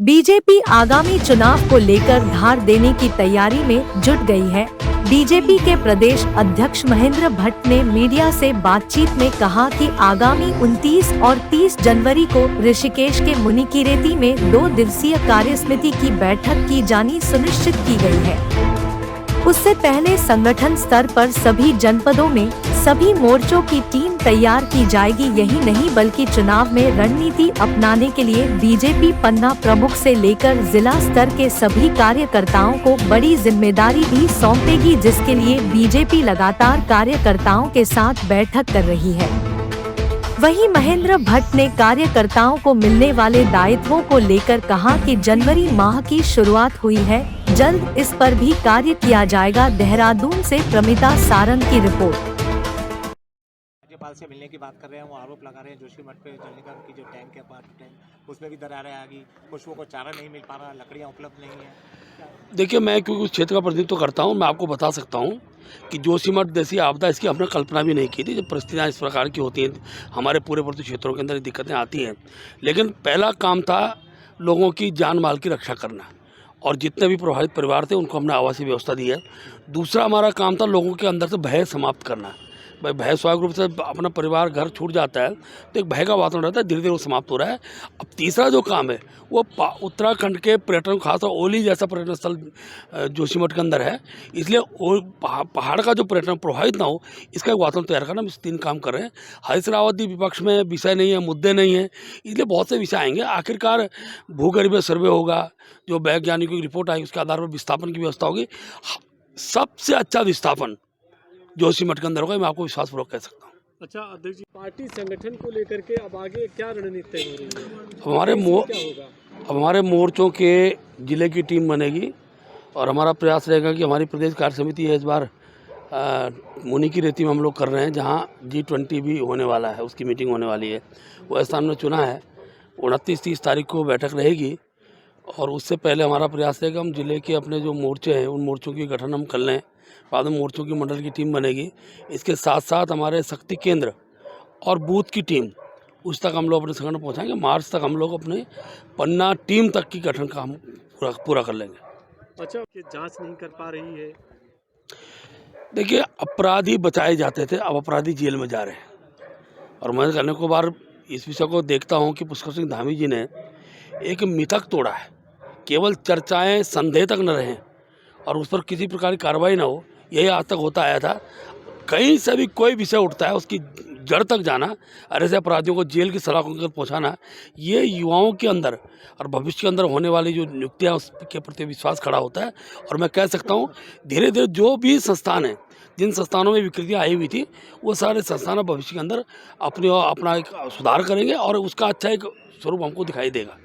BJP आगामी चुनाव को लेकर धार देने की तैयारी में जुट गई है। बीजेपी के प्रदेश अध्यक्ष महेंद्र भट्ट ने मीडिया से बातचीत में कहा कि आगामी 29 और 30 जनवरी को ऋषिकेश के मुनिकीरेती में 2 दिवसीय कार्यसमिति की बैठक की जानी सुनिश्चित की गई है। उससे पहले संगठन स्तर पर सभी जनपदों में सभी मोर्चों की टीम तैयार की जाएगी। यही नहीं बल्कि चुनाव में रणनीति अपनाने के लिए बीजेपी पन्ना प्रमुख से लेकर जिला स्तर के सभी कार्यकर्ताओं को बड़ी जिम्मेदारी भी सौंपेगी, जिसके लिए बीजेपी लगातार कार्यकर्ताओं के साथ बैठक कर रही है। वहीं महेंद्र भट्ट ने कार्यकर्ताओं को मिलने वाले दायित्वों को लेकर कहा कि जनवरी माह की शुरुआत हुई है, जल्द इस पर भी कार्य किया जाएगा। देहरादून से प्रमिता सारंग की रिपोर्ट। राज्यपाल से मिलने की बात कर रहे हैं, वो आरोप लगा रहे हैं जोशीमठ पे जल निगम की जो टैंक है पार्ट टैंक, उसमें भी दरारें आ गई, पशुओं को चारा नहीं मिल पा रहा, लकड़ियाँ उपलब्ध नहीं है। देखिए, मैं क्योंकि उस क्षेत्र का प्रतिनिधित्व करता हूँ, मैं आपको बता सकता हूँ कि जोशीमठ जैसी आपदा इसकी हमने कल्पना भी नहीं की थी। जब परिस्थितियाँ इस प्रकार की होती हैं, हमारे पूरे पूर्वोत्तर क्षेत्रों के अंदर दिक्कतें आती हैं, लेकिन पहला काम था लोगों की जान माल की रक्षा करना, और जितने भी प्रभावित परिवार थे उनको हमने आवासीय व्यवस्था दी है। दूसरा हमारा काम था लोगों के अंदर से भय समाप्त करना। भाई, भय स्वाभाविक रूप से अपना परिवार घर छूट जाता है तो एक भय का वातावरण रहता है, धीरे धीरे वो समाप्त हो रहा है। अब तीसरा जो काम है वो उत्तराखंड के पर्यटन, खासतौर ओली जैसा पर्यटन स्थल जोशीमठ के अंदर है, इसलिए पहाड़ का जो पर्यटन प्रभावित ना हो, इसका एक वातावरण तैयार करना। हम इस 3 काम कर रहे हैं। हरीश रावत जी विपक्ष में विषय नहीं है, मुद्दे नहीं है, इसलिए बहुत से विषय आएंगे। आखिरकार भूगर्भीय सर्वे होगा, जो वैज्ञानिकों की रिपोर्ट आई उसके आधार पर विस्थापन की व्यवस्था होगी। सबसे अच्छा विस्थापन जोशीमठ के अंदर होगा, मैं आपको विश्वासपूर्वक कह सकता हूँ। अच्छा अध्यक्ष जी, पार्टी संगठन को लेकर के अब आगे क्या रणनीति तय हो रही है? हमारे मोर्चों के जिले की टीम बनेगी और हमारा प्रयास रहेगा कि हमारी प्रदेश कार्य समिति है, इस बार मुनिकीरेती में हम लोग कर रहे हैं, जहाँ G20 भी होने वाला है, उसकी मीटिंग होने वाली है। वो स्थान में चुना है। 29-30 तारीख को बैठक रहेगी और उससे पहले हमारा प्रयास रहेगा हम जिले के अपने जो मोर्चे हैं उन मोर्चों की गठन हम कर लें। बाद में मोर्चों की मंडल की टीम बनेगी। इसके साथ साथ हमारे शक्ति केंद्र और बूथ की टीम, उस तक हम लोग अपने संगठन पहुंचाएंगे। मार्च तक हम लोग अपने पन्ना टीम तक की गठन का हम पूरा कर लेंगे। अच्छा, कि जांच नहीं कर पा रही है? देखिए, अपराधी बचाए जाते थे, अब अपराधी जेल में जा रहे हैं। और मैं कहने को बार इस विषय को देखता हूँ कि पुष्कर सिंह धामी जी ने एक मिथक तोड़ा है, केवल चर्चाएं संदेह तक न रहें और उस पर किसी प्रकार की कार्रवाई ना हो, यही आज तक होता आया था। कहीं से भी कोई विषय उठता है उसकी जड़ तक जाना और ऐसे अपराधियों को जेल की सलाखों तक पहुंचाना, ये युवाओं के अंदर और भविष्य के अंदर होने वाली जो नियुक्तियां उसके प्रति विश्वास खड़ा होता है। और मैं कह सकता हूं धीरे धीरे जो भी संस्थान हैं, जिन संस्थानों में विकृतियां आई हुई थी, वो सारे संस्थान भविष्य के अंदर अपना एक सुधार करेंगे और उसका अच्छा एक स्वरूप हमको दिखाई देगा।